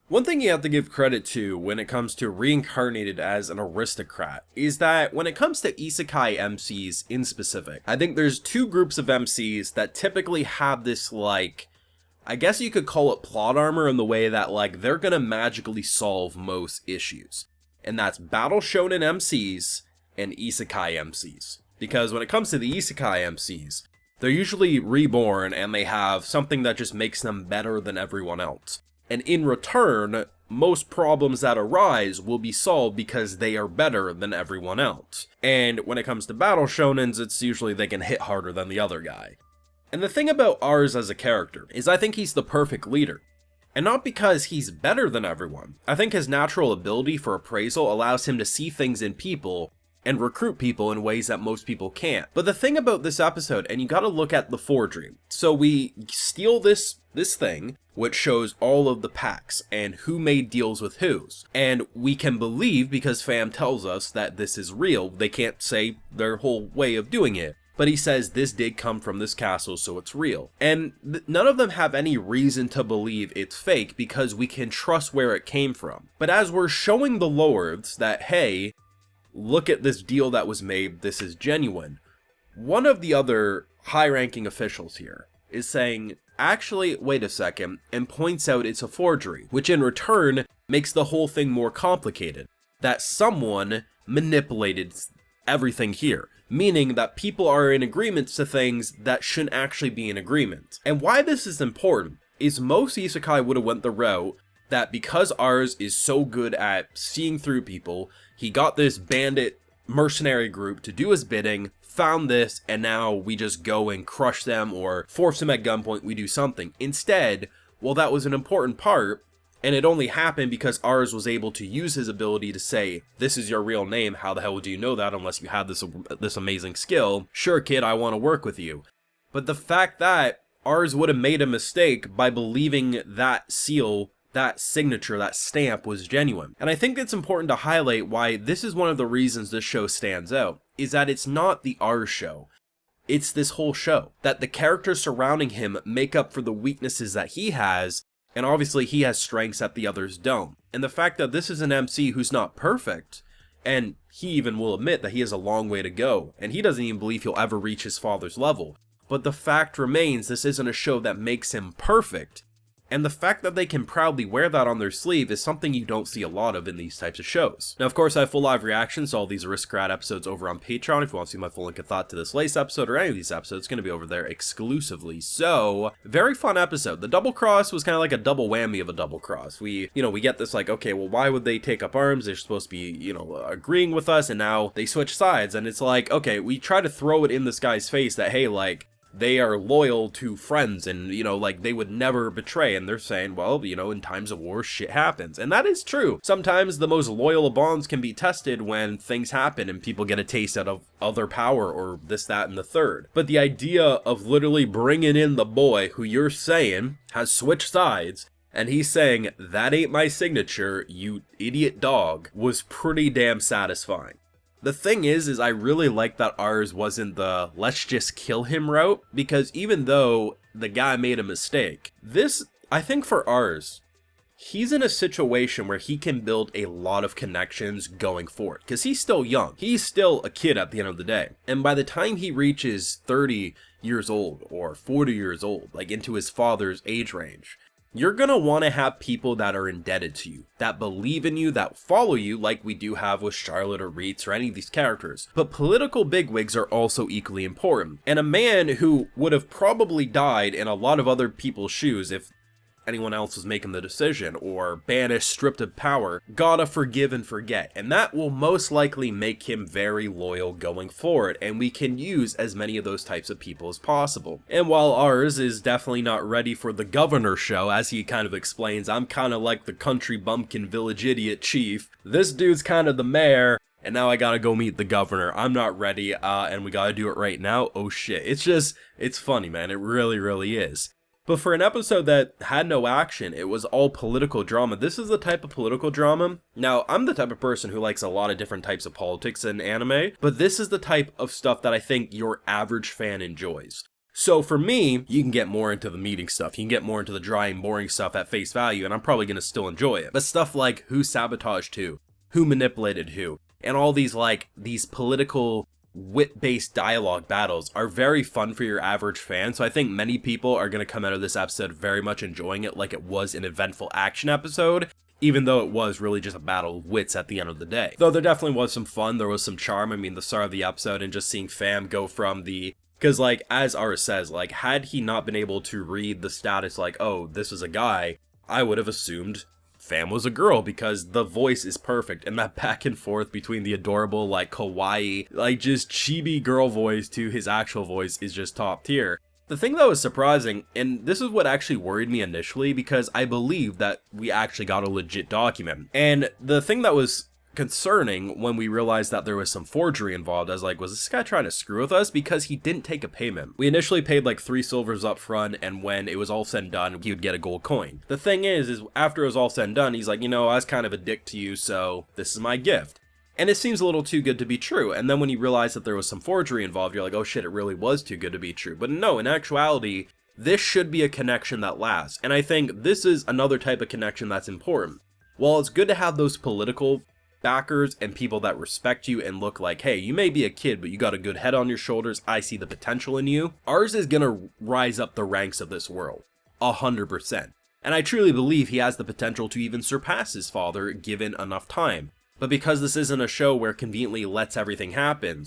One thing you have to give credit to when it comes to Reincarnated as an Aristocrat is that when it comes to Isekai MCs in specific, I think there's two groups of MCs that typically have this, like, I guess you could call it plot armor in the way that, like, they're gonna magically solve most issues. And that's Battle Shonen MCs and Isekai MCs. Because when it comes to the Isekai MCs, they're usually reborn and they have something that just makes them better than everyone else. And in return, most problems that arise will be solved because they are better than everyone else. And when it comes to battle shonens, it's usually they can hit harder than the other guy. And the thing about Ars as a character is I think he's the perfect leader. And not because he's better than everyone. I think his natural ability for appraisal allows him to see things in people and recruit people in ways that most people can't. But the thing about this episode, and you gotta look at the forgery. So we steal this thing, which shows all of the packs and who made deals with whose. And we can believe, because fam tells us that this is real, they can't say their whole way of doing it. But he says this did come from this castle, so it's real. And none of them have any reason to believe it's fake because we can trust where it came from. But as we're showing the lords that, hey, look at this deal that was made, this is genuine, one of the other high-ranking officials here is saying, actually, wait a second, and points out it's a forgery, which in return makes the whole thing more complicated. That someone manipulated everything here, meaning that people are in agreement to things that shouldn't actually be in agreement. And why this is important is most isekai would have went the route that because Ars is so good at seeing through people, he got this bandit mercenary group to do his bidding, found this, and now we just go and crush them or force them at gunpoint, we do something. Instead, well, that was an important part, and it only happened because Ars was able to use his ability to say, this is your real name, how the hell would you know that unless you had this amazing skill? Sure, kid, I want to work with you. But the fact that Ars would have made a mistake by believing that seal, that signature, that stamp was genuine. And I think it's important to highlight why this is one of the reasons this show stands out, is that it's not the Ars show. It's this whole show. That the characters surrounding him make up for the weaknesses that he has, and obviously he has strengths that the others don't. And the fact that this is an MC who's not perfect, and he even will admit that he has a long way to go, and he doesn't even believe he'll ever reach his father's level. But the fact remains, this isn't a show that makes him perfect. And the fact that they can proudly wear that on their sleeve is something you don't see a lot of in these types of shows. Now, of course, I have full live reactions to all these Aristocrat episodes over on Patreon. If you want to see my full link of thought to this latest episode or any of these episodes, it's going to be over there exclusively. So, very fun episode. The double cross was kind of like a double whammy of a double cross. We get this like, okay, well, why would they take up arms? They're supposed to be, agreeing with us, and now they switch sides. And it's like, okay, we try to throw it in this guy's face that, hey, like, they are loyal to friends and, like they would never betray. And they're saying, well, in times of war, shit happens. And that is true. Sometimes the most loyal of bonds can be tested when things happen and people get a taste out of other power or this, that, and the third. But the idea of literally bringing in the boy who you're saying has switched sides and he's saying, that ain't my signature, you idiot dog, was pretty damn satisfying. The thing is I really like that Ars wasn't the let's just kill him route, because even though the guy made a mistake, this, I think for Ars, he's in a situation where he can build a lot of connections going forward, because he's still young. He's still a kid at the end of the day. And by the time he reaches 30 years old or 40 years old, like into his father's age range, you're going to want to have people that are indebted to you, that believe in you, that follow you, like we do have with Charlotte or Reitz or any of these characters. But political bigwigs are also equally important. And a man who would have probably died in a lot of other people's shoes if anyone else was making the decision, or banished, stripped of power, gotta forgive and forget. And that will most likely make him very loyal going forward, and we can use as many of those types of people as possible. And while Ars is definitely not ready for the governor show, as he kind of explains, I'm kind of like the country bumpkin village idiot chief, this dude's kind of the mayor, and now I gotta go meet the governor. I'm not ready, and we gotta do it right now. Oh shit. It's funny, man. It really, really is. But for an episode that had no action, it was all political drama. This is the type of political drama. Now, I'm the type of person who likes a lot of different types of politics in anime, but this is the type of stuff that I think your average fan enjoys. So for me, you can get more into the meating stuff, you can get more into the dry and boring stuff at face value, and I'm probably going to still enjoy it. But stuff like who sabotaged who manipulated who, and all these these political wit-based dialogue battles are very fun for your average fan, so I think many people are going to come out of this episode very much enjoying it like it was an eventful action episode, even though it was really just a battle of wits at the end of the day. Though there definitely was some fun, there was some charm. I mean, the start of the episode and just seeing Fam go from the... Because, as Aris says, had he not been able to read the status oh, this is a guy, I would have assumed Fam was a girl, because the voice is perfect, and that back and forth between the adorable, kawaii, just chibi girl voice to his actual voice is just top tier. The thing that was surprising, and this is what actually worried me initially, because I believe that we actually got a legit document, and the thing that was concerning when we realized that there was some forgery involved, I was was this guy trying to screw with us? Because he didn't take a payment. We initially paid 3 silvers up front, and when it was all said and done, he would get a gold coin. The thing is after it was all said and done, he's you know, I was kind of a dick to you, so this is my gift. And it seems a little too good to be true. And then when you realize that there was some forgery involved, you're oh shit, it really was too good to be true. But no, in actuality, this should be a connection that lasts. And I think this is another type of connection that's important. While it's good to have those political backers and people that respect you and look hey, you may be a kid, but you got a good head on your shoulders, I see the potential in you, ours is gonna rise up the ranks of this world, 100%. And I truly believe he has the potential to even surpass his father given enough time. But because this isn't a show where conveniently lets everything happen,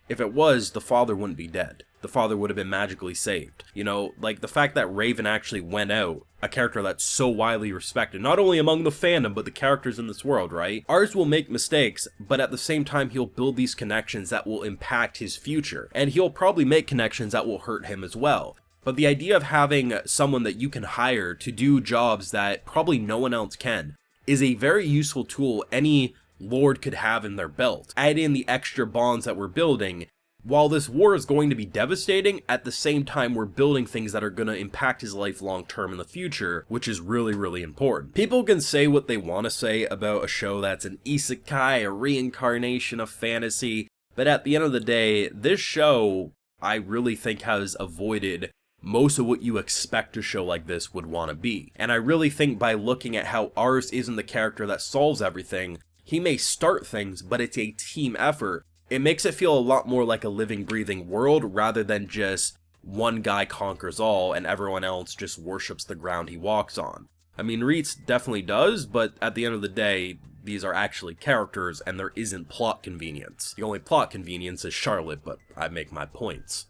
if it was, the father wouldn't be dead. The father would have been magically saved. You know, the fact that Raven actually went out, a character that's so widely respected, not only among the fandom, but the characters in this world, right? Ours will make mistakes, but at the same time, he'll build these connections that will impact his future. And he'll probably make connections that will hurt him as well. But the idea of having someone that you can hire to do jobs that probably no one else can is a very useful tool any lord could have in their belt. Add in the extra bonds that we're building. While this war is going to be devastating, at the same time we're building things that are going to impact his life long term in the future, which is really, really important. People can say what they want to say about a show that's an isekai, a reincarnation of fantasy, but at the end of the day, this show, I really think, has avoided most of what you expect a show like this would want to be. And I really think by looking at how Aris isn't the character that solves everything, he may start things, but it's a team effort. It makes it feel a lot more like a living, breathing world rather than just one guy conquers all and everyone else just worships the ground he walks on. I mean, Reitz definitely does, but at the end of the day, these are actually characters and there isn't plot convenience. The only plot convenience is Charlotte, but I make my points.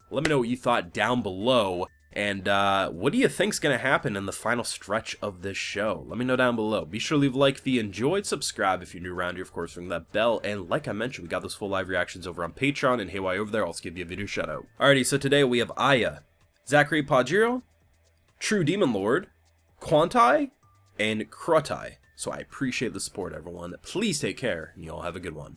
Let me know what you thought down below. And what do you think's going to happen in the final stretch of this show? Let me know down below. Be sure to leave a like if you enjoyed, subscribe if you're new around here, of course, ring that bell, and like I mentioned, we got those full live reactions over on Patreon, and hey, while you're over there, I'll also give you a video shout out. Alrighty, so today we have Aya, Zachary Pajiro, True Demon Lord, Quantai, and Krotai. So I appreciate the support, everyone. Please take care, and you all have a good one.